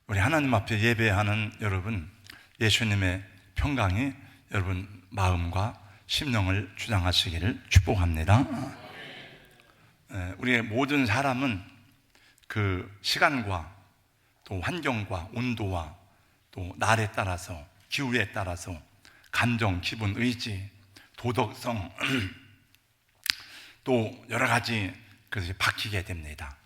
우리 하나님 앞에 예배하는 여러분, 예수님의 평강이 여러분 마음과 심령을 주장하시기를 축복합니다. 우리의 모든 사람은 그 시간과 또 환경과 온도와 또 날에 따라서, 기후에 따라서 감정, 기분, 의지, 도덕성 또 여러 가지 것이 바뀌게 됩니다.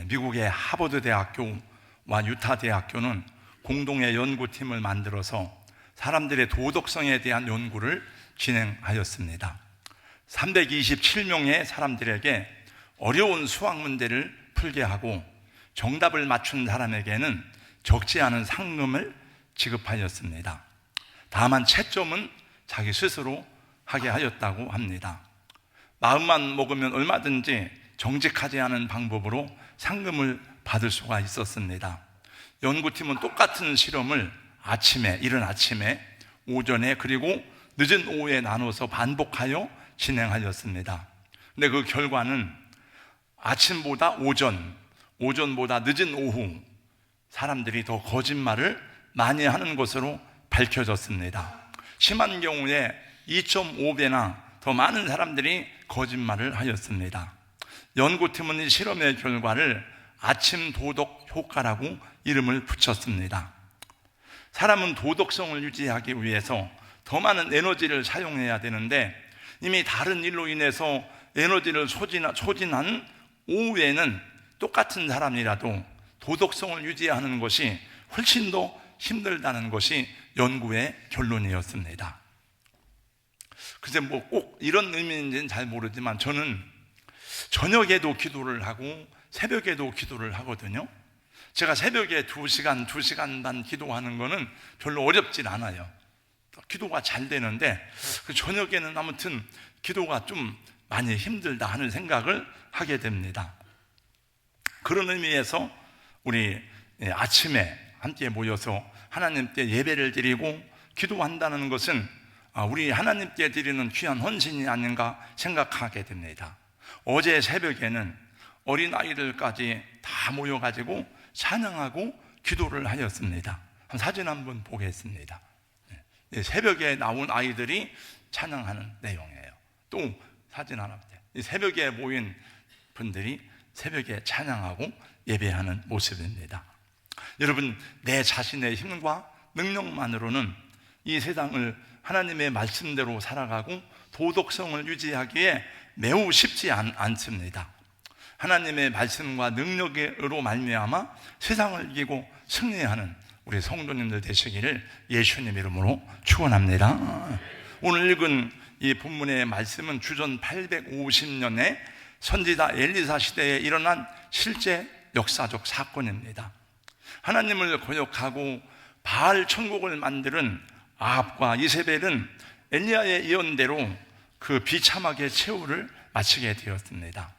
미국의 하버드 대학교와 유타 대학교는 공동의 연구팀을 만들어서 사람들의 도덕성에 대한 연구를 진행하였습니다. 327명의 사람들에게 어려운 수학 문제를 풀게 하고 정답을 맞춘 사람에게는 적지 않은 상금을 지급하였습니다. 다만 채점은 자기 스스로 하게 하였다고 합니다. 마음만 먹으면 얼마든지 정직하지 않은 방법으로 상금을 받을 수가 있었습니다. 연구팀은 똑같은 실험을 이른 아침에, 오전에, 그리고 늦은 오후에 나눠서 반복하여 진행하였습니다. 근데 그 결과는 아침보다 오전, 오전보다 늦은 오후 사람들이 더 거짓말을 많이 하는 것으로 밝혀졌습니다. 심한 경우에 2.5배나 더 많은 사람들이 거짓말을 하였습니다. 연구팀은 이 실험의 결과를 아침 도덕 효과라고 이름을 붙였습니다. 사람은 도덕성을 유지하기 위해서 더 많은 에너지를 사용해야 되는데 이미 다른 일로 인해서 에너지를 소진한 오후에는 똑같은 사람이라도 도덕성을 유지하는 것이 훨씬 더 힘들다는 것이 연구의 결론이었습니다. 글쎄 꼭 이런 의미인지는 잘 모르지만 저는 저녁에도 기도를 하고 새벽에도 기도를 하거든요. 제가 새벽에 2시간 반 기도하는 거는 별로 어렵진 않아요. 기도가 잘 되는데 저녁에는 아무튼 기도가 좀 많이 힘들다 하는 생각을 하게 됩니다. 그런 의미에서 우리 아침에 함께 모여서 하나님께 예배를 드리고 기도한다는 것은 우리 하나님께 드리는 귀한 헌신이 아닌가 생각하게 됩니다. 어제 새벽에는 어린아이들까지 다 모여가지고 찬양하고 기도를 하였습니다. 사진 한번 보겠습니다. 새벽에 나온 아이들이 찬양하는 내용이에요. 또 사진 하나 보세요. 새벽에 모인 분들이 새벽에 찬양하고 예배하는 모습입니다. 여러분, 내 자신의 힘과 능력만으로는 이 세상을 하나님의 말씀대로 살아가고 도덕성을 유지하기에 매우 쉽지 않습니다. 하나님의 말씀과 능력으로 말미암아 세상을 이기고 승리하는 우리 성도님들 되시기를 예수님 이름으로 축원합니다. 오늘 읽은 이 본문의 말씀은 주전 850년에 선지자 엘리사 시대에 일어난 실제 역사적 사건입니다. 하나님을 거역하고 바알 천국을 만드는 아합과 이세벨은 엘리야의 예언대로 그 비참하게 최후를 마치게 되었습니다.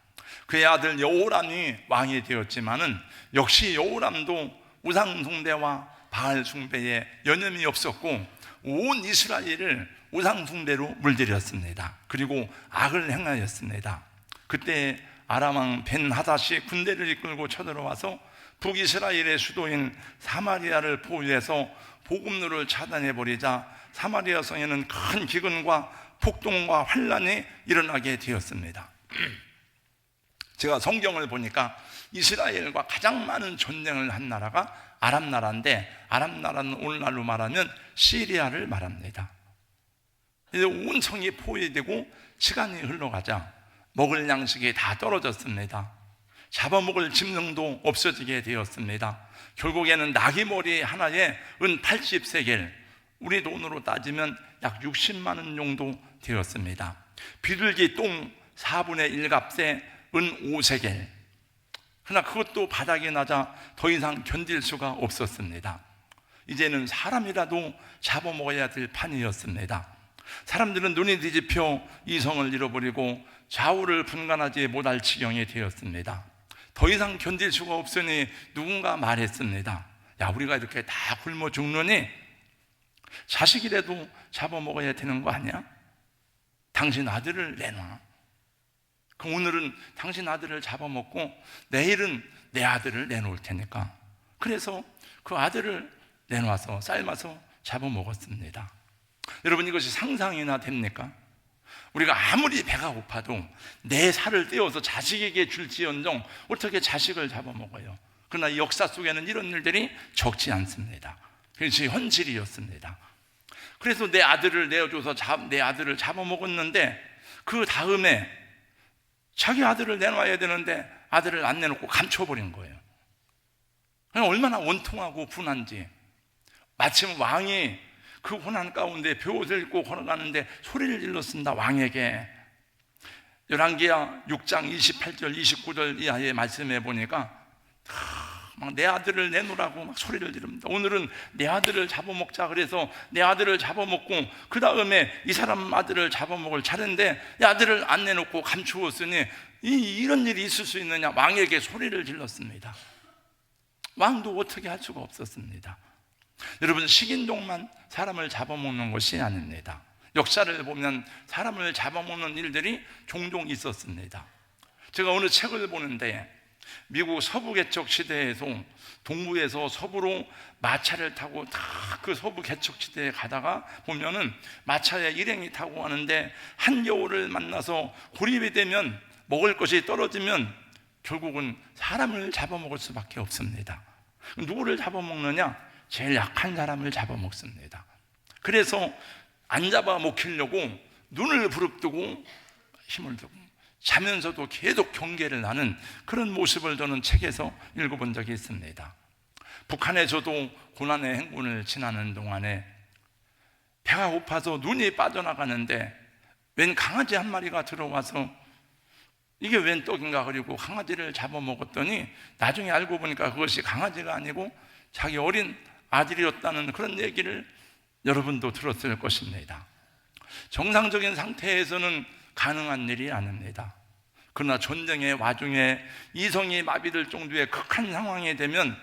그의 아들 여호람이 왕이 되었지만은 역시 여호람도 우상 숭배와 바알 숭배에 여념이 없었고 온 이스라엘을 우상 숭배로 물들였습니다. 그리고 악을 행하였습니다. 그때 아람 왕 벤하닷이 군대를 이끌고 쳐들어와서 북이스라엘의 수도인 사마리아를 포위해서 복음로를 차단해버리자 사마리아 성에는 큰 기근과 폭동과 환란이 일어나게 되었습니다. 제가 성경을 보니까 이스라엘과 가장 많은 전쟁을 한 나라가 아람 나라인데, 아람 나라는 오늘날로 말하면 시리아를 말합니다. 이제 온 성이 포위되고 시간이 흘러가자 먹을 양식이 다 떨어졌습니다. 잡아먹을 짐승도 없어지게 되었습니다. 결국에는 나귀머리 하나에 은 80세겔, 우리 돈으로 따지면 약 60만 원 정도 되었습니다. 비둘기 똥 4분의 1값에 은 5세겔. 그러나 그것도 바닥이 나자 더 이상 견딜 수가 없었습니다. 이제는 사람이라도 잡아먹어야 될 판이었습니다. 사람들은 눈이 뒤집혀 이성을 잃어버리고 좌우를 분간하지 못할 지경이 되었습니다. 더 이상 견딜 수가 없으니 누군가 말했습니다. 야, 우리가 이렇게 다 굶어 죽느니 자식이라도 잡아먹어야 되는 거 아니야? 당신 아들을 내놔. 그럼 오늘은 당신 아들을 잡아먹고 내일은 내 아들을 내놓을 테니까 그래서 그 아들을 내놔서 삶아서 잡아먹었습니다. 여러분, 이것이 상상이나 됩니까? 우리가 아무리 배가 고파도 내 살을 떼어서 자식에게 줄지언정 어떻게 자식을 잡아먹어요? 그러나 역사 속에는 이런 일들이 적지 않습니다. 그것이 현실이었습니다. 그래서 내 아들을 내어줘서 내 아들을 잡아먹었는데, 그 다음에 자기 아들을 내놔야 되는데 아들을 안 내놓고 감춰버린 거예요. 얼마나 원통하고 분한지. 마침 왕이 그 고난 가운데 벼옷을 입고 걸어가는데 소리를 질렀습니다. 왕에게. 열왕기하 6장 28절 29절 이하의 말씀에 보니까 막 내 아들을 내놓으라고 막 소리를 지릅니다. 오늘은 내 아들을 잡아먹자. 그래서 내 아들을 잡아먹고 그 다음에 이 사람 아들을 잡아먹을 차례인데 내 아들을 안 내놓고 감추었으니 이런 일이 있을 수 있느냐, 왕에게 소리를 질렀습니다. 왕도 어떻게 할 수가 없었습니다. 여러분, 식인종만 사람을 잡아먹는 것이 아닙니다. 역사를 보면 사람을 잡아먹는 일들이 종종 있었습니다. 제가 어느 책을 보는데 미국 서부 개척 시대에서 동부에서 서부로 마차를 타고 다 그 서부 개척 시대에 가다가 보면은 마차에 일행이 타고 가는데 한겨울을 만나서 고립이 되면, 먹을 것이 떨어지면 결국은 사람을 잡아먹을 수밖에 없습니다. 누구를 잡아먹느냐? 제일 약한 사람을 잡아먹습니다. 그래서 안 잡아먹히려고 눈을 부릅뜨고 힘을 두고 자면서도 계속 경계를 하는 그런 모습을 저는 책에서 읽어본 적이 있습니다. 북한에서도 고난의 행군을 지나는 동안에 배가 고파서 눈이 빠져나가는데 웬 강아지 한 마리가 들어와서 이게 웬 떡인가 그리고 강아지를 잡아먹었더니 나중에 알고 보니까 그것이 강아지가 아니고 자기 어린 아들이었다는 그런 얘기를 여러분도 들었을 것입니다. 정상적인 상태에서는 가능한 일이 아닙니다. 그러나 전쟁의 와중에 이성이 마비될 정도의 극한 상황이 되면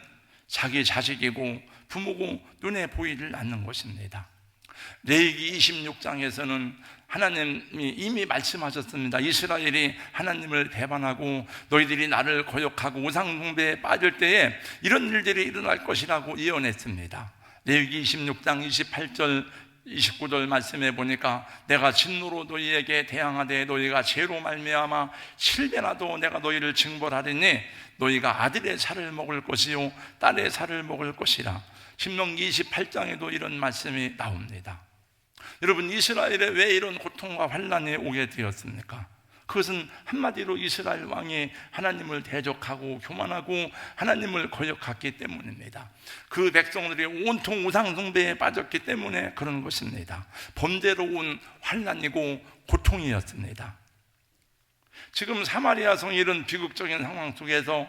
자기 자식이고 부모고 눈에 보이질 않는 것입니다. 레위기 26장에서는 하나님이 이미 말씀하셨습니다. 이스라엘이 하나님을 배반하고 너희들이 나를 거역하고 우상숭배에 빠질 때에 이런 일들이 일어날 것이라고 예언했습니다. 레위기 26장 28절 29절 말씀에 보니까 내가 진노로 너희에게 대항하되 너희가 죄로 말미암아 7배나도 내가 너희를 징벌하리니 너희가 아들의 살을 먹을 것이요 딸의 살을 먹을 것이라. 신명기 28장에도 이런 말씀이 나옵니다. 여러분, 이스라엘에 왜 이런 고통과 환난이 오게 되었습니까? 그것은 한마디로 이스라엘 왕이 하나님을 대적하고 교만하고 하나님을 거역했기 때문입니다. 그 백성들이 온통 우상숭배에 빠졌기 때문에 그런 것입니다. 범죄로 온 환난이고 고통이었습니다. 지금 사마리아 성이 이런 비극적인 상황 속에서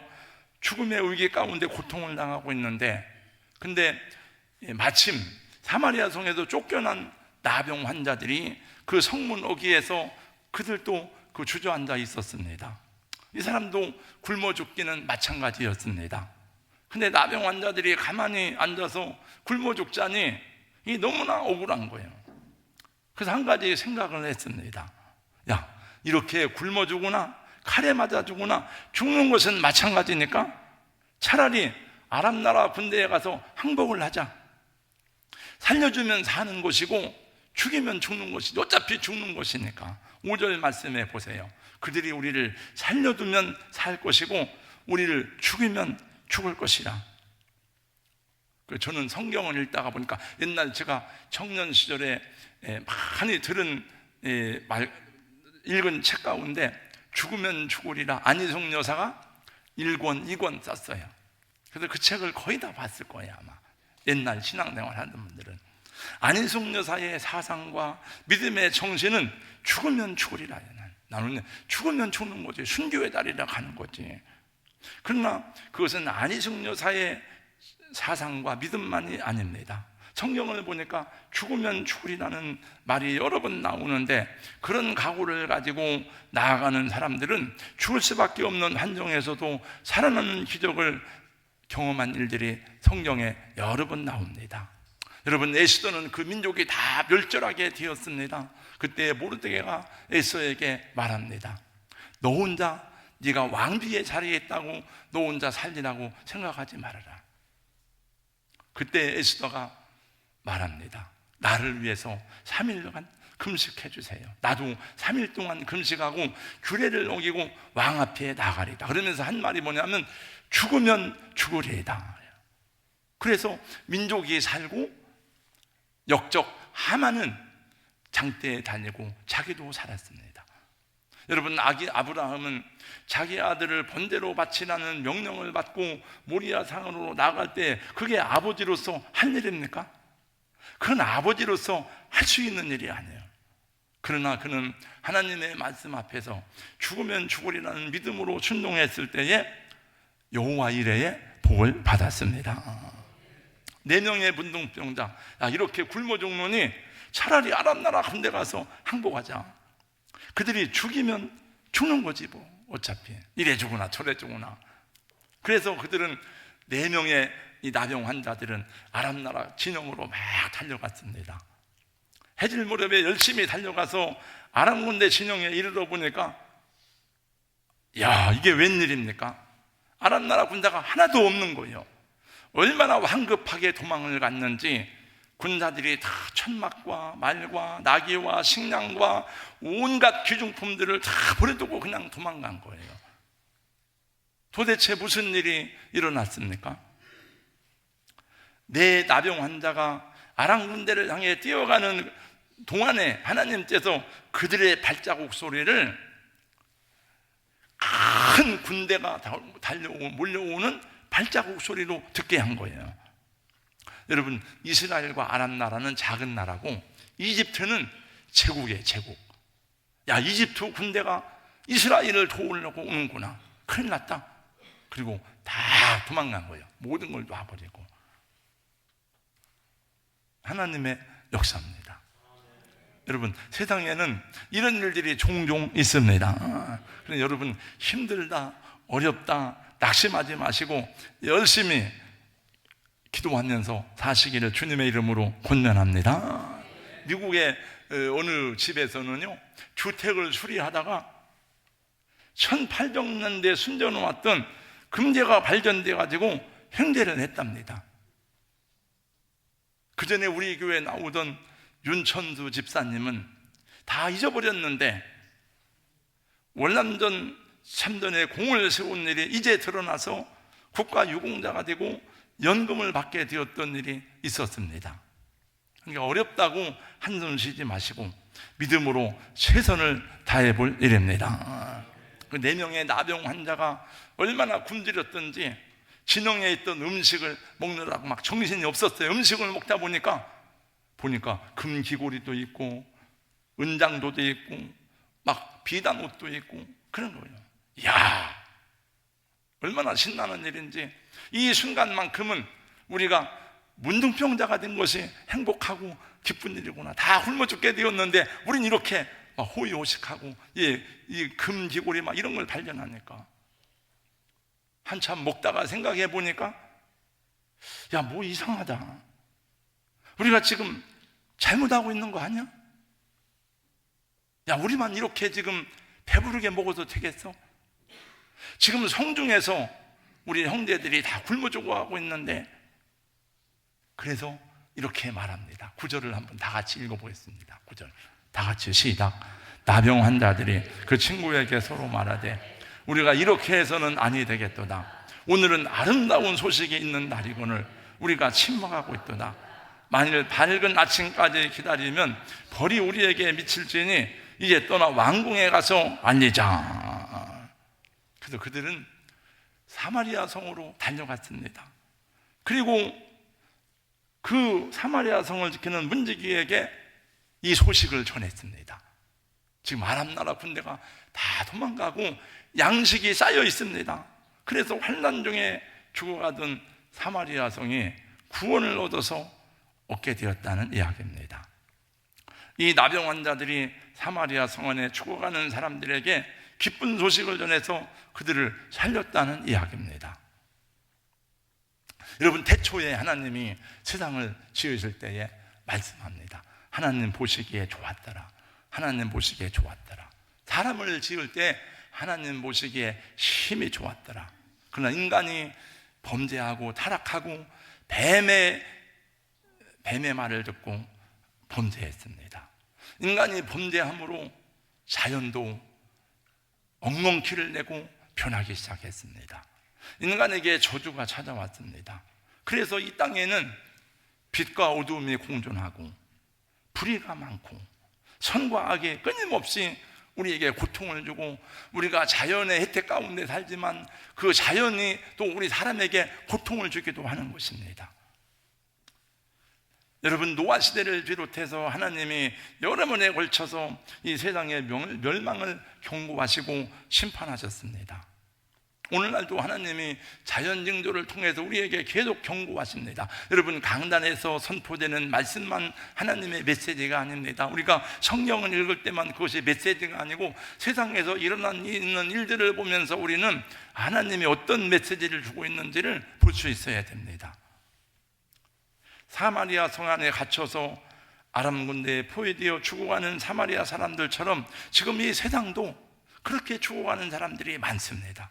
죽음의 위기 가운데 고통을 당하고 있는데, 근데 마침 사마리아 성에서 쫓겨난 나병 환자들이 그 성문 어귀에서 그들도 그 주저앉아 있었습니다. 이 사람도 굶어 죽기는 마찬가지였습니다. 근데 나병 환자들이 가만히 앉아서 굶어 죽자니 이 너무나 억울한 거예요. 그래서 한 가지 생각을 했습니다. 야, 이렇게 굶어 죽거나 칼에 맞아 죽거나 죽는 것은 마찬가지니까 차라리 아람 나라 군대에 가서 항복을 하자. 살려주면 사는 것이고 죽이면 죽는 것이지, 어차피 죽는 것이니까. 5절 말씀에 보세요. 그들이 우리를 살려두면 살 것이고 우리를 죽이면 죽을 것이라. 저는 성경을 읽다가 보니까 옛날 제가 청년 시절에 많이 들은 읽은 책 가운데 죽으면 죽으리라 안희숙 여사가 1권, 2권 썼어요. 그래서 그 책을 거의 다 봤을 거예요, 아마. 옛날 신앙생활 하는 분들은. 안희숙 여사의 사상과 믿음의 정신은 죽으면 죽으리라. 나는 죽으면 죽는 거지, 순교의 달이라 가는 거지. 그러나 그것은 안희숙 여사의 사상과 믿음만이 아닙니다. 성경을 보니까 죽으면 죽으리라는 말이 여러 번 나오는데, 그런 각오를 가지고 나아가는 사람들은 죽을 수밖에 없는 환경에서도 살아나는 기적을 경험한 일들이 성경에 여러 번 나옵니다. 여러분, 에스더는 그 민족이 다 멸절하게 되었습니다. 그때 모르드게가 에스더에게 말합니다. 너 혼자 네가 왕비의 자리에 있다고 너 혼자 살리라고 생각하지 말아라. 그때 에스더가 말합니다. 나를 위해서 3일간 금식해 주세요. 나도 3일 동안 금식하고 규례를 어기고 왕 앞에 나가리다. 그러면서 한 말이 뭐냐면 죽으면 죽으리이다. 그래서 민족이 살고 역적 하만은 장대에 다니고 자기도 살았습니다. 여러분, 아브라함은 자기 아들을 번제로 바치라는 명령을 받고 모리아 산으로 나갈 때 그게 아버지로서 할 일입니까? 그건 아버지로서 할 수 있는 일이 아니에요. 그러나 그는 하나님의 말씀 앞에서 죽으면 죽으리라는 믿음으로 순종했을 때에 여호와 이레의 복을 받았습니다. 4명의 문둥병자, 이렇게 굶어 죽노니 차라리 아람 나라 군대 가서 항복하자. 그들이 죽이면 죽는 거지 뭐, 어차피 이래 죽으나 저래 죽으나. 그래서 그들은 4명의 이 나병 환자들은 아람 나라 진영으로 막 달려갔습니다. 해질 무렵에 열심히 달려가서 아람 군대 진영에 이르러 보니까, 야, 이게 웬일입니까? 아람 나라 군대가 하나도 없는 거예요. 얼마나 황급하게 도망을 갔는지 군사들이 다 천막과 말과 나귀와 식량과 온갖 귀중품들을 다 버려두고 그냥 도망간 거예요. 도대체 무슨 일이 일어났습니까? 내 나병 환자가 아람 군대를 향해 뛰어가는 동안에 하나님께서 그들의 발자국 소리를 큰 군대가 달려오고 몰려오는 발자국 소리로 듣게 한 거예요. 여러분, 이스라엘과 아람 나라는 작은 나라고 이집트는 제국이에요, 제국. 야, 이집트 군대가 이스라엘을 도우려고 오는구나. 큰일 났다. 그리고 다 도망간 거예요. 모든 걸 놔버리고. 하나님의 역사입니다. 여러분, 세상에는 이런 일들이 종종 있습니다. 그래서 여러분, 힘들다, 어렵다, 낙심하지 마시고 열심히 기도하면서 사시기를 주님의 이름으로 권면합니다. 미국의 어느 집에서는요, 주택을 수리하다가 1800년대에 숨겨놓았던 금괴가 발견돼 가지고 횡재를 했답니다. 그 전에 우리 교회에 나오던 윤천수 집사님은 다 잊어버렸는데 월남전 참전에 공을 세운 일이 이제 드러나서 국가유공자가 되고 연금을 받게 되었던 일이 있었습니다. 그러니까 어렵다고 한숨 쉬지 마시고 믿음으로 최선을 다해 볼 일입니다. 그 4명의 나병 환자가 얼마나 굶주렸던지 진영에 있던 음식을 먹느라고 막 정신이 없었어요. 음식을 먹다 보니까 금기고리도 있고 은장도도 있고 막 비단 옷도 있고 그런 거예요. 이야, 얼마나 신나는 일인지. 이 순간만큼은 우리가 문둥병자가 된 것이 행복하고 기쁜 일이구나. 다 굶어 죽게 되었는데 우린 이렇게 막 호의호식하고 이 금기고리 막 이런 걸 발견하니까 한참 먹다가 생각해 보니까, 야, 뭐 이상하다. 우리가 지금 잘못하고 있는 거 아니야? 야, 우리만 이렇게 지금 배부르게 먹어도 되겠어? 지금 성중에서 우리 형제들이 다 굶어 죽어가고 있는데. 그래서 이렇게 말합니다. 9절을 한번 다 같이 읽어보겠습니다. 9절 다 같이 시작. 나병 환자들이 그 친구에게 서로 말하되 우리가 이렇게 해서는 아니 되겠도다. 오늘은 아름다운 소식이 있는 날이거늘 우리가 침묵하고 있도다. 만일 밝은 아침까지 기다리면 벌이 우리에게 미칠지니 이제 떠나 왕궁에 가서 알리자. 그래서 그들은 사마리아 성으로 달려갔습니다. 그리고 그 사마리아 성을 지키는 문지기에게 이 소식을 전했습니다. 지금 아람 나라 군대가 다 도망가고 양식이 쌓여 있습니다. 그래서 환난 중에 죽어가던 사마리아 성이 구원을 얻어서 얻게 되었다는 이야기입니다. 이 나병 환자들이 사마리아 성안에 죽어가는 사람들에게 기쁜 소식을 전해서 그들을 살렸다는 이야기입니다. 여러분, 태초에 하나님이 세상을 지으실 때에 말씀합니다. 하나님 보시기에 좋았더라. 하나님 보시기에 좋았더라. 사람을 지을 때 하나님 보시기에 심히 좋았더라. 그러나 인간이 범죄하고 타락하고 뱀의 말을 듣고 범죄했습니다. 인간이 범죄함으로 자연도 엉겅퀴를 내고 변하기 시작했습니다. 인간에게 저주가 찾아왔습니다. 그래서 이 땅에는 빛과 어두움이 공존하고 불의가 많고 선과 악이 끊임없이 우리에게 고통을 주고, 우리가 자연의 혜택 가운데 살지만 그 자연이 또 우리 사람에게 고통을 주기도 하는 것입니다. 여러분, 노아 시대를 비롯해서 하나님이 여러 번에 걸쳐서 이 세상의 멸망을 경고하시고 심판하셨습니다. 오늘날도 하나님이 자연 징조를 통해서 우리에게 계속 경고하십니다. 여러분, 강단에서 선포되는 말씀만 하나님의 메시지가 아닙니다. 우리가 성경을 읽을 때만 그것이 메시지가 아니고 세상에서 있는 일들을 보면서 우리는 하나님이 어떤 메시지를 주고 있는지를 볼 수 있어야 됩니다. 사마리아 성 안에 갇혀서 아람 군대에 포위되어 죽어가는 사마리아 사람들처럼 지금 이 세상도 그렇게 죽어가는 사람들이 많습니다.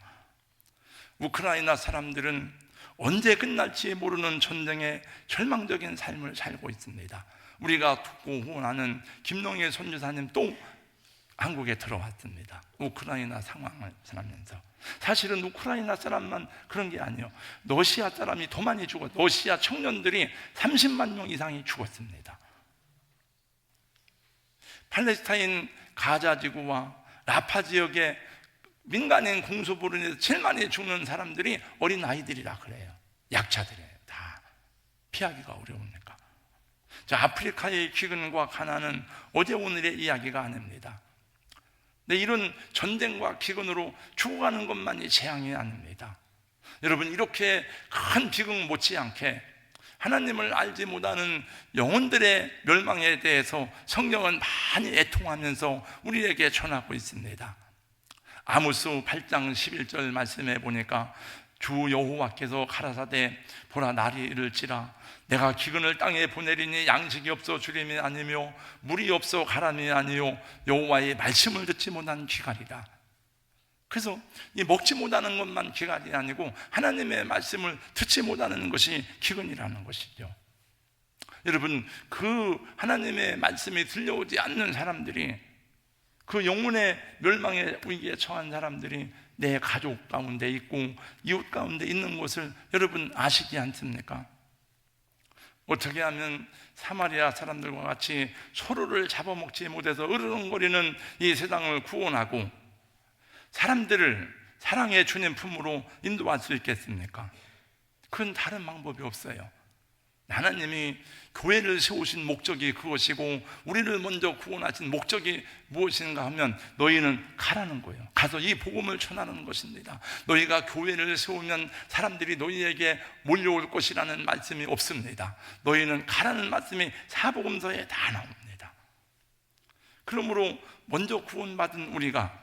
우크라이나 사람들은 언제 끝날지 모르는 전쟁의 절망적인 삶을 살고 있습니다. 우리가 듣고 후원하는 김동희 선교사님 또 한국에 들어왔습니다. 우크라이나 상황을 살면서. 사실은 우크라이나 사람만 그런 게 아니에요. 러시아 사람이 더 많이 죽었어요. 러시아 청년들이 30만 명 이상이 죽었습니다. 팔레스타인 가자 지구와 라파 지역에 민간인 공소부로 인해서 제일 많이 죽는 사람들이 어린 아이들이라 그래요. 약자들이에요. 다 피하기가 어려우니까. 자, 아프리카의 기근과 가난은 어제 오늘의 이야기가 아닙니다. 근데 이런 전쟁과 기근으로 죽어가는 것만이 재앙이 아닙니다. 여러분, 이렇게 큰 비극 못지않게 하나님을 알지 못하는 영혼들의 멸망에 대해서 성경은 많이 애통하면서 우리에게 전하고 있습니다. 아모스 8장 11절 말씀해 보니까 주 여호와께서 가라사대 보라 날이 이를지라 내가 기근을 땅에 보내리니 양식이 없어 주림이 아니며 물이 없어 가람이 아니요 여호와의 말씀을 듣지 못한 기갈이라. 그래서 이 먹지 못하는 것만 기갈이 아니고 하나님의 말씀을 듣지 못하는 것이 기근이라는 것이죠. 여러분, 그 하나님의 말씀이 들려오지 않는 사람들이, 그 영혼의 멸망의 위기에 처한 사람들이 내 가족 가운데 있고 이웃 가운데 있는 것을 여러분 아시지 않습니까? 어떻게 하면 사마리아 사람들과 같이 서로를 잡아먹지 못해서 으르렁거리는 이 세상을 구원하고 사람들을 사랑의 주님 품으로 인도할 수 있겠습니까? 그건 다른 방법이 없어요. 하나님이 교회를 세우신 목적이 그것이고 우리를 먼저 구원하신 목적이 무엇인가 하면 너희는 가라는 거예요. 가서 이 복음을 전하는 것입니다. 너희가 교회를 세우면 사람들이 너희에게 몰려올 것이라는 말씀이 없습니다. 너희는 가라는 말씀이 사복음서에 다 나옵니다. 그러므로 먼저 구원받은 우리가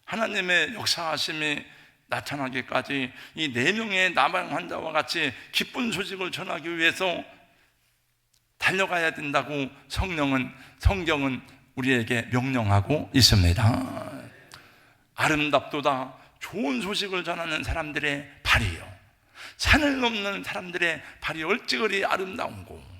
하나님의 역사하심이 나타나기까지 이 4명의 나방 환자와 같이 기쁜 소식을 전하기 위해서 달려가야 된다고 성경은 우리에게 명령하고 있습니다. 아름답도다 좋은 소식을 전하는 사람들의 발이요, 산을 넘는 사람들의 발이 얼찌거리 아름다운 곳.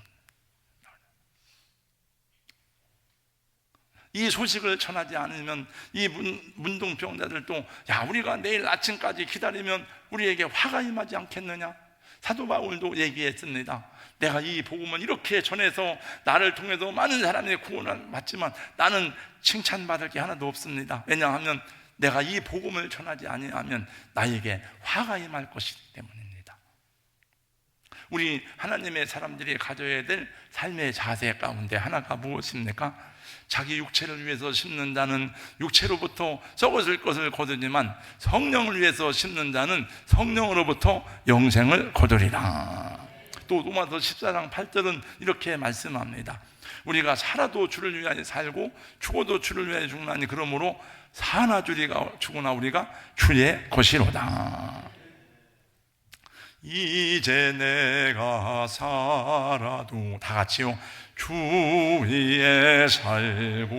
이 소식을 전하지 않으면 이 문둥병자들도 야, 우리가 내일 아침까지 기다리면 우리에게 화가 임하지 않겠느냐? 사도 바울도 얘기했습니다. 내가 이 복음을 이렇게 전해서 나를 통해서 많은 사람의 구원을 받지만 나는 칭찬받을 게 하나도 없습니다. 왜냐하면 내가 이 복음을 전하지 아니하면 나에게 화가 임할 것이기 때문입니다. 우리 하나님의 사람들이 가져야 될 삶의 자세 가운데 하나가 무엇입니까? 자기 육체를 위해서 심는 자는 육체로부터 썩어질 것을 거두지만 성령을 위해서 심는 자는 성령으로부터 영생을 거두리라. 또 로마서 14장 8절은 이렇게 말씀합니다. 우리가 살아도 주를 위하여 살고 죽어도 주를 위하여 죽나니 그러므로 사나 죽으나 우리가 주의 것이로다. 이제 내가 살아도 다 같이요 주 위에 살고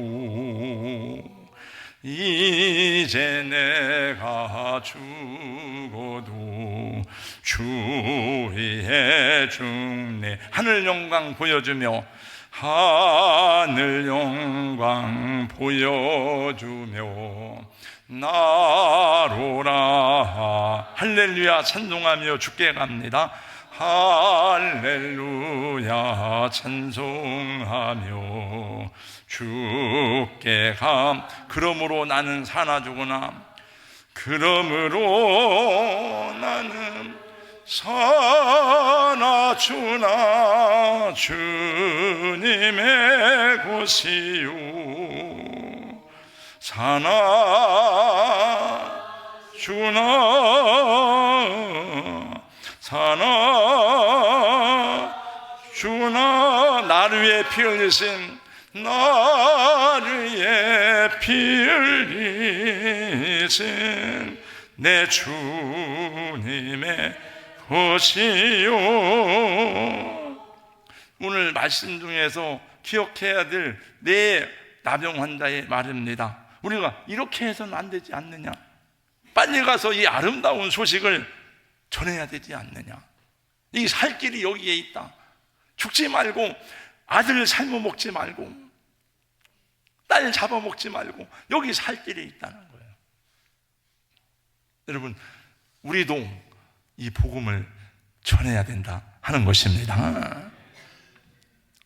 이제 내가 죽어도 주의 죽네. 하늘 영광 보여주며 하늘 영광 보여주며 나로라. 할렐루야 찬송하며 주께 갑니다. 할렐루야 찬송하며 주께 감. 그러므로 나는 사나 죽으나 그러므로 나는 사나 주나 주님의 것이요 사나 주나 사나 주나 나를 위해 피 흘리신 나를 위해 피 흘리신 내 주님의 것이요. 오늘 말씀 중에서 기억해야 될 내 나병 환자의 말입니다. 우리가 이렇게 해서는 안 되지 않느냐? 빨리 가서 이 아름다운 소식을 전해야 되지 않느냐? 이 살 길이 여기에 있다. 죽지 말고, 아들 삶아 먹지 말고, 딸 잡아먹지 말고, 여기 살 길이 있다는 거예요. 여러분, 우리도 이 복음을 전해야 된다 하는 것입니다.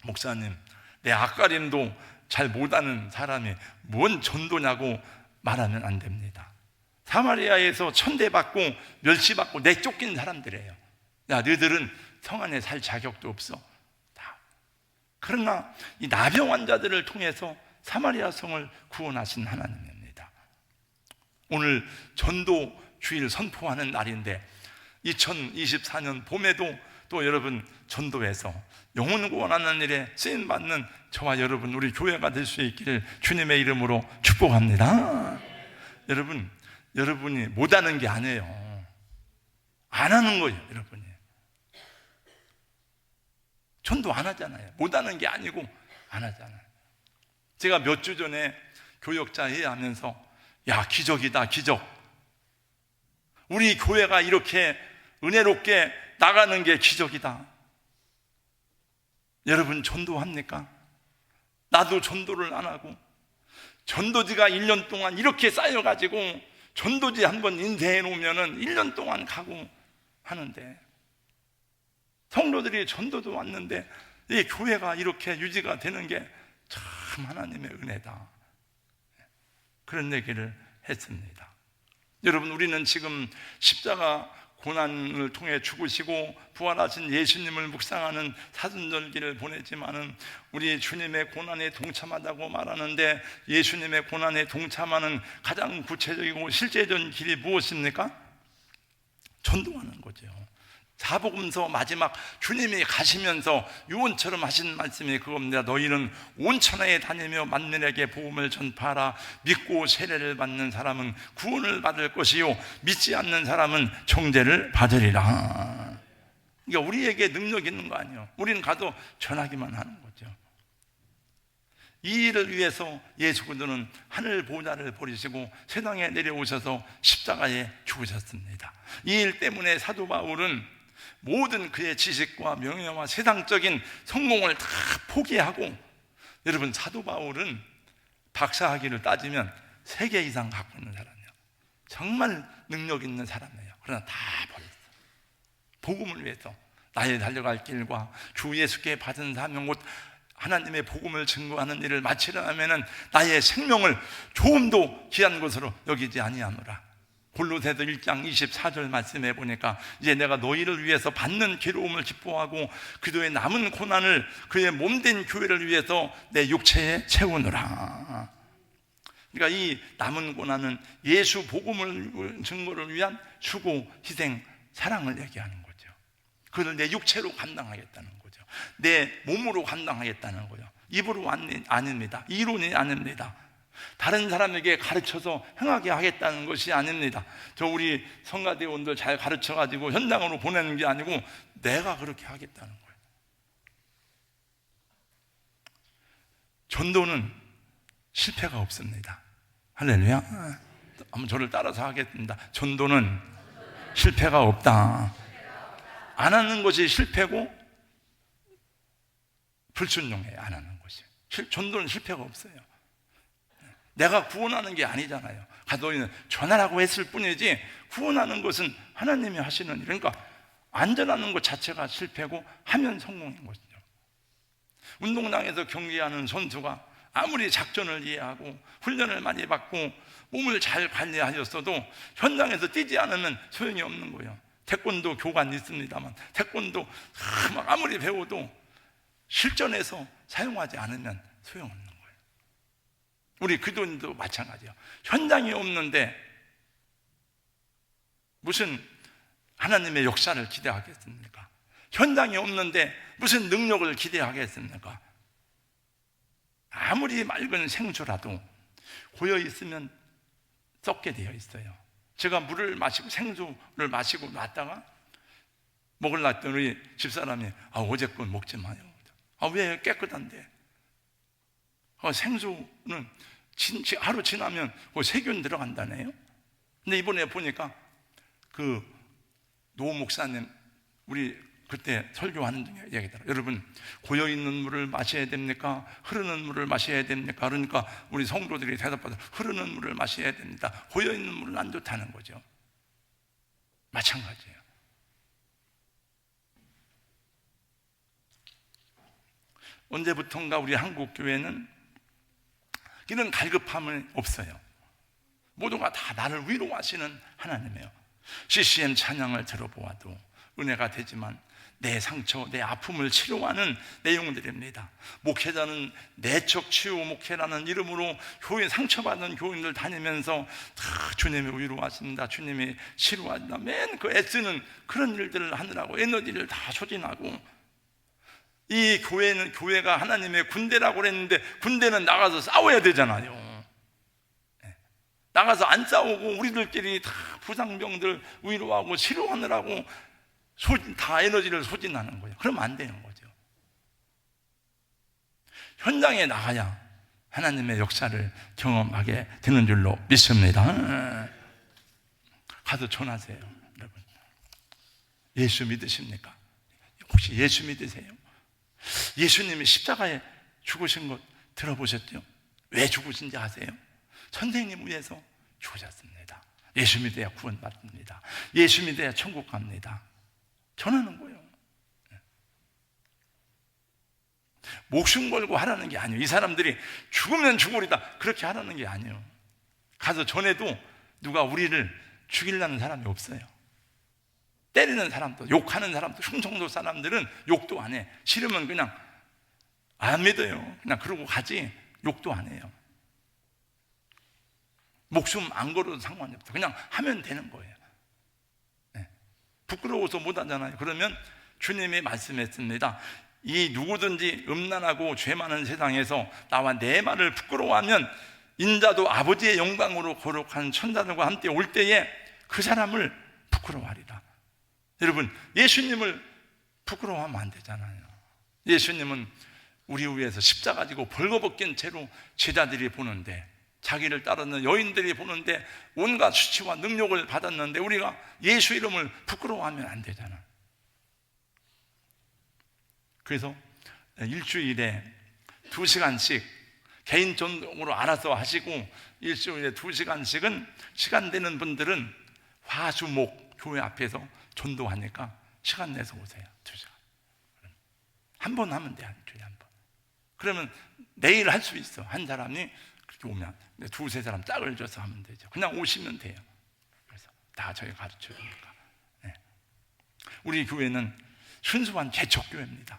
목사님, 내 앞가림도 잘 못하는 사람이 뭔 전도냐고 말하면 안 됩니다. 사마리아에서 천대받고 멸시받고 내쫓긴 사람들이에요. 야, 너희들은 성 안에 살 자격도 없어. 다. 그러나 이 나병 환자들을 통해서 사마리아 성을 구원하신 하나님입니다. 오늘 전도 주일 선포하는 날인데 2024년 봄에도 또 여러분 전도해서 영혼 구원하는 일에 쓰임받는 저와 여러분, 우리 교회가 될 수 있기를 주님의 이름으로 축복합니다. 여러분, 여러분이 못하는 게 아니에요. 안 하는 거예요. 여러분이 전도 안 하잖아요. 못하는 게 아니고 안 하잖아요. 제가 몇 주 전에 교역자 회의하면서 야, 기적이다, 기적. 우리 교회가 이렇게 은혜롭게 나가는 게 기적이다. 여러분 전도합니까? 나도 전도를 안 하고, 전도지가 1년 동안 이렇게 쌓여가지고 전도지 한번 인쇄해 놓으면 1년 동안 가고 하는데, 성도들이 전도도 왔는데 이 교회가 이렇게 유지가 되는 게 참 하나님의 은혜다, 그런 얘기를 했습니다. 여러분, 우리는 지금 십자가 고난을 통해 죽으시고 부활하신 예수님을 묵상하는 사순절기를 보내지만은 우리 주님의 고난에 동참하다고 말하는데, 예수님의 고난에 동참하는 가장 구체적이고 실제적인 길이 무엇입니까? 전도하는 거죠. 사복음서 마지막 주님이 가시면서 유언처럼 하신 말씀이 그겁니다. 너희는 온 천하에 다니며 만민에게 복음을 전파하라. 믿고 세례를 받는 사람은 구원을 받을 것이요 믿지 않는 사람은 정죄를 받으리라. 그러니까 우리에게 능력 있는 거 아니에요. 우리는 가도 전하기만 하는 거죠. 이 일을 위해서 예수 그리스도는 하늘 보좌를 버리시고 세상에 내려오셔서 십자가에 죽으셨습니다. 이 일 때문에 사도 바울은 모든 그의 지식과 명예와 세상적인 성공을 다 포기하고, 여러분, 사도 바울은 박사학위를 따지면 3개 이상 갖고 있는 사람이에요. 정말 능력 있는 사람이에요. 그러나 다 버렸어요. 복음을 위해서 나의 달려갈 길과 주 예수께 받은 사명, 곧 하나님의 복음을 증거하는 일을 마치려면 나의 생명을 조금도 귀한 것으로 여기지 아니하노라. 골로새서 1장 24절 말씀해 보니까 이제 내가 너희를 위해서 받는 괴로움을 기뻐하고 그도의 남은 고난을 그의 몸된 교회를 위해서 내 육체에 채우노라. 그러니까 이 남은 고난은 예수 복음을 증거를 위한 수고, 희생, 사랑을 얘기하는 거죠. 그걸 내 육체로 감당하겠다는 거죠. 내 몸으로 감당하겠다는 거예요. 입으로 아닙니다. 이론이 아닙니다. 다른 사람에게 가르쳐서 행하게 하겠다는 것이 아닙니다. 저 우리 성가대원들 잘 가르쳐가지고 현장으로 보내는 게 아니고 내가 그렇게 하겠다는 거예요. 전도는 실패가 없습니다. 할렐루야. 한번 저를 따라서 하겠습니다. 전도는 실패가 없다. 안 하는 것이 실패고 불순종해요. 안 하는 것이. 전도는 실패가 없어요. 내가 구원하는 게 아니잖아요. 가도인은 전하라고 했을 뿐이지 구원하는 것은 하나님이 하시는 일. 그러니까 안전하는 것 자체가 실패고 하면 성공인 것이죠. 운동장에서 경기하는 선수가 아무리 작전을 이해하고 훈련을 많이 받고 몸을 잘 관리하셨어도 현장에서 뛰지 않으면 소용이 없는 거예요. 태권도 교관 있습니다만 태권도 아무리 배워도 실전에서 사용하지 않으면 소용없는 거예요. 우리 기도인도 마찬가지예요. 현장이 없는데 무슨 하나님의 역사를 기대하겠습니까? 현장이 없는데 무슨 능력을 기대하겠습니까? 아무리 맑은 생수라도 고여 있으면 썩게 되어 있어요. 제가 물을 마시고 생수를 마시고 놨다가 먹으려 했더니 우리 집사람이 어제 건 먹지 마요. 왜? 깨끗한데. 생수는 하루 지나면 세균 들어간다네요. 근데 이번에 보니까 그 노 목사님 우리 그때 설교하는 중에 얘기더라. 여러분 고여있는 물을 마셔야 됩니까? 흐르는 물을 마셔야 됩니까? 그러니까 우리 성도들이 대답하다 흐르는 물을 마셔야 됩니다. 고여있는 물은 안 좋다는 거죠. 마찬가지예요. 언제부턴가 우리 한국 교회는 이런 갈급함은 없어요. 모두가 다 나를 위로하시는 하나님이에요. CCM 찬양을 들어보아도 은혜가 되지만 내 상처, 내 아픔을 치료하는 내용들입니다. 목회자는 내적 치유 목회라는 이름으로 교회 상처받은 교인들 다니면서 다 주님이 위로하신다, 주님이 치료하신다, 맨 그 애쓰는 그런 일들을 하느라고 에너지를 다 소진하고, 이 교회가 하나님의 군대라고 그랬는데 군대는 나가서 싸워야 되잖아요. 나가서 안 싸우고 우리들끼리 다 부상병들 위로하고 치료하느라고 다 에너지를 소진하는 거예요. 그러면 안 되는 거죠. 현장에 나가야 하나님의 역사를 경험하게 되는 줄로 믿습니다. 가서 전하세요. 여러분, 예수 믿으십니까? 혹시 예수 믿으세요? 예수님이 십자가에 죽으신 것 들어보셨죠? 왜 죽으신지 아세요? 선생님 위해서 죽으셨습니다. 예수 믿어야 구원받습니다. 예수 믿어야 천국 갑니다. 전하는 거예요. 목숨 걸고 하라는 게 아니에요. 이 사람들이 죽으면 죽으리다 그렇게 하라는 게 아니에요. 가서 전해도 누가 우리를 죽이려는 사람이 없어요. 때리는 사람도, 욕하는 사람도, 흉성도 사람들은 욕도 안 해. 싫으면 그냥 안 믿어요. 그냥 그러고 가지 욕도 안 해요. 목숨 안 걸어도 상관이 없어. 그냥 하면 되는 거예요. 부끄러워서 못 하잖아요. 그러면 주님이 말씀했습니다. 이 누구든지 음란하고 죄 많은 세상에서 나와 내 말을 부끄러워하면 인자도 아버지의 영광으로 거룩한 천사들과 함께 올 때에 그 사람을 부끄러워하리라. 여러분, 예수님을 부끄러워하면 안 되잖아요. 예수님은 우리 위해서 십자가 지고 벌거벗긴 채로 제자들이 보는데, 자기를 따르는 여인들이 보는데 온갖 수치와 능력을 받았는데 우리가 예수 이름을 부끄러워하면 안 되잖아. 그래서 일주일에 2시간씩 개인적으로 알아서 하시고, 일주일에 2시간씩은 시간 되는 분들은 화수목 교회 앞에서 전도하니까 시간 내서 오세요. 2시간. 한 번 하면 돼. 한 주에 한 번. 그러면 내일 할 수 있어. 한 사람이 그렇게 오면 2-3사람 짝을 져서 하면 되죠. 그냥 오시면 돼요. 그래서 다 저희 가르쳐 주니까. 우리 교회는 순수한 개척교회입니다.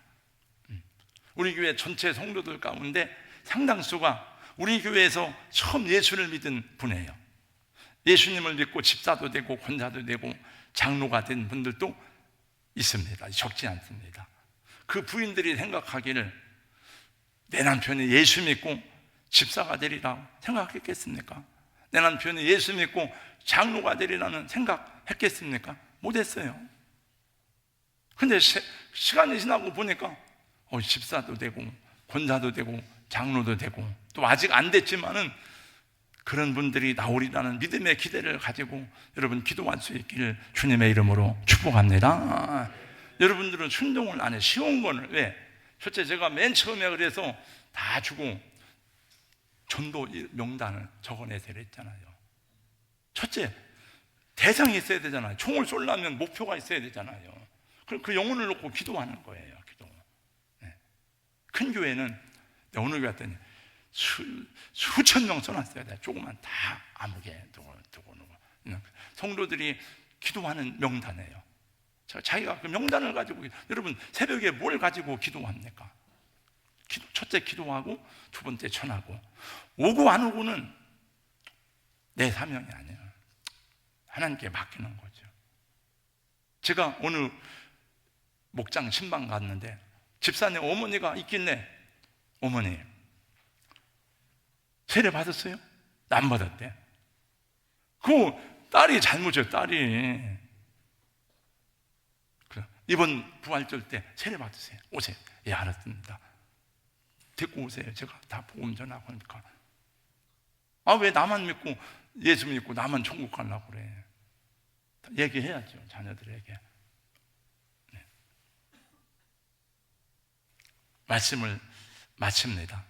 우리 교회 전체 성도들 가운데 상당수가 우리 교회에서 처음 예수를 믿은 분이에요. 예수님을 믿고 집사도 되고 권사도 되고 장로가 된 분들도 있습니다. 적지 않습니다. 그 부인들이 생각하기를 내 남편이 예수 믿고 집사가 되리라고 생각했겠습니까? 내 남편이 예수 믿고 장로가 되리라는 생각했겠습니까? 못했어요. 근데 시간이 지나고 보니까 집사도 되고 권사도 되고 장로도 되고, 또 아직 안 됐지만은 그런 분들이 나오리라는 믿음의 기대를 가지고 여러분 기도할 수 있기를 주님의 이름으로 축복합니다. 여러분들은 순종을 안 해. 쉬운 거는 왜? 첫째, 제가 맨 처음에 그래서 다 주고 전도 명단을 적어내세요 했잖아요. 첫째, 대상이 있어야 되잖아요. 총을 쏠려면 목표가 있어야 되잖아요. 그 영혼을 놓고 기도하는 거예요. 기도. 네. 큰 교회는 어느 교회 갔더니 수천 명 써놨어야 돼. 조그만 다 아무개 두고 성도들이 기도하는 명단이에요. 자기가 그 명단을 가지고, 여러분 새벽에 뭘 가지고 기도합니까? 첫째 기도하고, 두 번째 전하고, 오고 안 오고는 내 사명이 아니에요. 하나님께 맡기는 거죠. 제가 어느 목장 신방 갔는데 집사님 어머니가 있길래, 어머니 세례 받았어요? 안 받았대. 그 딸이 잘못이에요. 딸이 이번 부활절 때 세례 받으세요. 오세요. 예, 알았습니다. 데리고 오세요. 제가 다 복음 전하고 하니까, 왜 나만 믿고 예수 믿고 나만 천국 가려고 그래? 얘기해야죠, 자녀들에게. 네. 말씀을 마칩니다.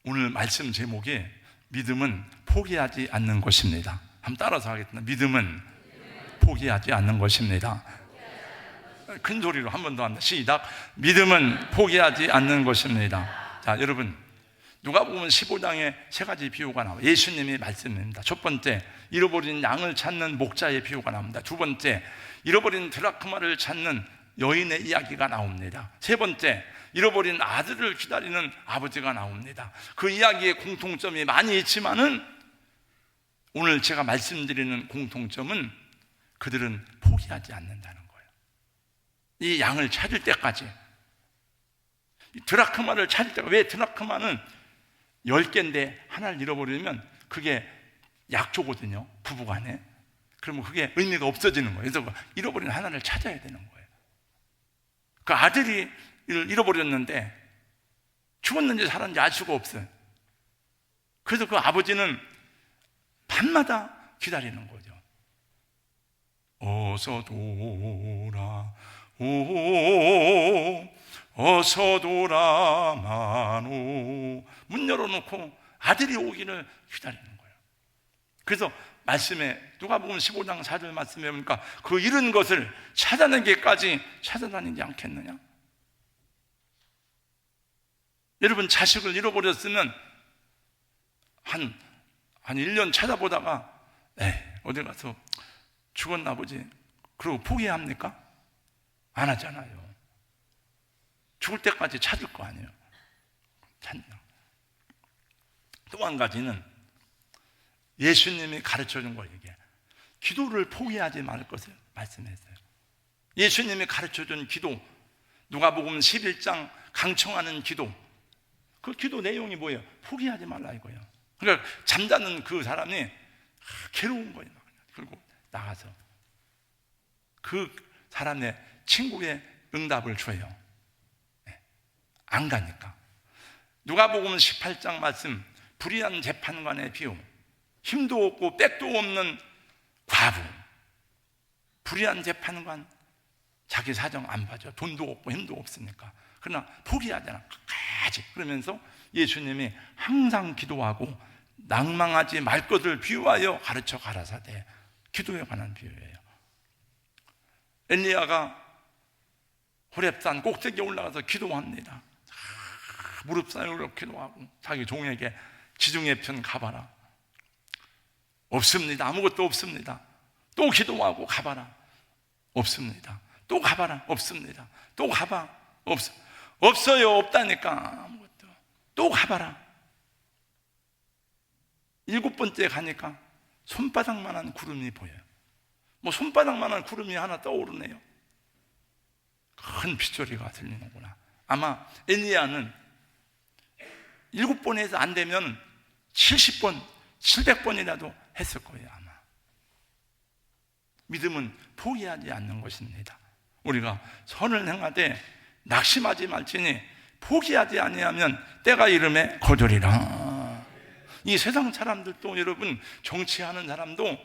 오늘 말씀 제목이 믿음은 포기하지 않는 것입니다. 한번 따라서 하겠습니다. 믿음은 포기하지 않는 것입니다. 큰 소리로 한 번 더 한다. 시작. 믿음은 포기하지 않는 것입니다. 자, 여러분, 누가복음 15장에 세 가지 비유가 나와요. 예수님의 말씀입니다. 첫 번째, 잃어버린 양을 찾는 목자의 비유가 나옵니다. 두 번째, 잃어버린 드라크마를 찾는 여인의 이야기가 나옵니다. 세 번째, 잃어버린 아들을 기다리는 아버지가 나옵니다. 그 이야기의 공통점이 많이 있지만은 오늘 제가 말씀드리는 공통점은 그들은 포기하지 않는다는 거예요. 이 양을 찾을 때까지, 드라크마를 찾을 때까지. 왜? 드라크마는 10개인데 하나를 잃어버리면 그게 약조거든요, 부부간에. 그러면 그게 의미가 없어지는 거예요. 그래서 잃어버린 하나를 찾아야 되는 거예요. 그 아들이 잃어버렸는데 죽었는지 살았는지 알 수가 없어요. 그래서 그 아버지는 밤마다 기다리는 거죠. 어서 돌아 오, 어서 돌아마노. 문 열어놓고 아들이 오기를 기다리는 거예요. 그래서 말씀에, 누가복음 15장 4절 말씀에 보니까 그 잃은 것을 찾아내기까지 찾아다니지 않겠느냐. 여러분, 자식을 잃어버렸으면 한 1년 찾아보다가 어디 가서 죽었나 보지, 그러고 포기합니까? 안 하잖아요. 죽을 때까지 찾을 거 아니에요. 또 한 가지는 예수님이 가르쳐준 거예요. 이게 기도를 포기하지 말 것을 말씀했어요. 예수님이 가르쳐준 기도, 누가복음 11장 강청하는 기도, 그 기도 내용이 뭐예요? 포기하지 말라 이거예요. 그러니까 잠자는 그 사람이 괴로운 거예요. 그리고 나가서 그 사람의 친구의 응답을 줘요. 안 가니까. 누가복음 18장 말씀, 불의한 재판관의 비유, 힘도 없고 백도 없는 과부. 불의한 재판관, 자기 사정 안 봐줘. 돈도 없고 힘도 없으니까. 그러나 포기하지 않아. 끝까지. 그러면서 예수님이 항상 기도하고 낭망하지 말 것을 비유하여 가르쳐 가라사대. 기도에 관한 비유예요. 엘리야가 호렙산 꼭대기에 올라가서 기도합니다. 무릎 쌓여 기도하고 자기 종에게 지중해 편 가봐라. 없습니다. 아무것도 없습니다. 또 기도하고 가봐라. 없습니다. 또 가봐라. 없습니다. 또 가봐. 없어요. 없다니까. 아무것도. 또 가봐라. 7번째 가니까 손바닥만한 구름이 보여요. 뭐 손바닥만한 구름이 하나 떠오르네요. 큰 빗소리가 들리는구나. 아마 엘리야는 7번에서 안 되면 70번, 700번이라도 했을 거예요. 아마. 믿음은 포기하지 않는 것입니다. 우리가 선을 행하되 낙심하지 말지니 포기하지 아니하면 때가 이름에 거두리라. 이 세상 사람들도 여러분, 정치하는 사람도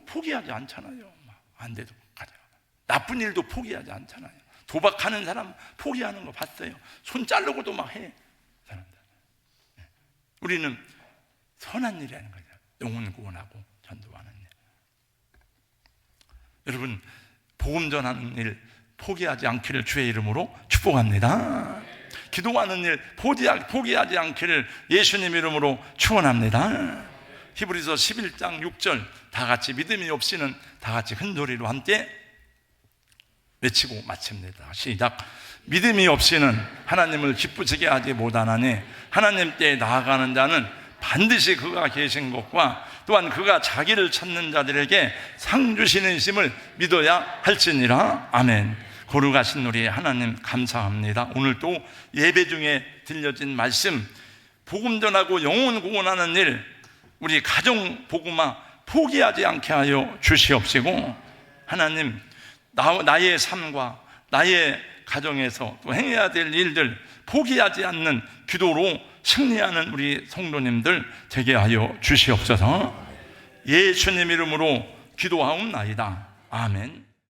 포기하지 않잖아요. 안 돼도 가자. 나쁜 일도 포기하지 않잖아요. 도박하는 사람 포기하는 거 봤어요. 손 자르고도 막 해, 사람들. 우리는 선한 일이 하는 거죠. 영혼 구원하고 전도하는 일. 여러분, 복음 전하는 일 포기하지 않기를 주의 이름으로 축복합니다. 기도하는 일 포기하지 않기를 예수님 이름으로 축원합니다. 히브리서 11장 6절 다 같이 믿음이 없이는 다 같이 큰 소리로 함께 외치고 마칩니다. 시작. 믿음이 없이는 하나님을 기쁘시게 하지 못하나니 하나님께 나아가는 자는 반드시 그가 계신 것과 또한 그가 자기를 찾는 자들에게 상 주시는 심을 믿어야 할지니라. 아멘. 거룩하신 우리 하나님 감사합니다. 오늘 또 예배 중에 들려진 말씀, 복음 전하고 영혼 구원하는 일, 우리 가정 복음화 포기하지 않게 하여 주시옵시고, 하나님 나의 삶과 나의 가정에서 또 행해야 될 일들 포기하지 않는 기도로 승리하는 우리 성도님들 되게 하여 주시옵소서. 예수님 이름으로 기도하옵나이다. 아멘.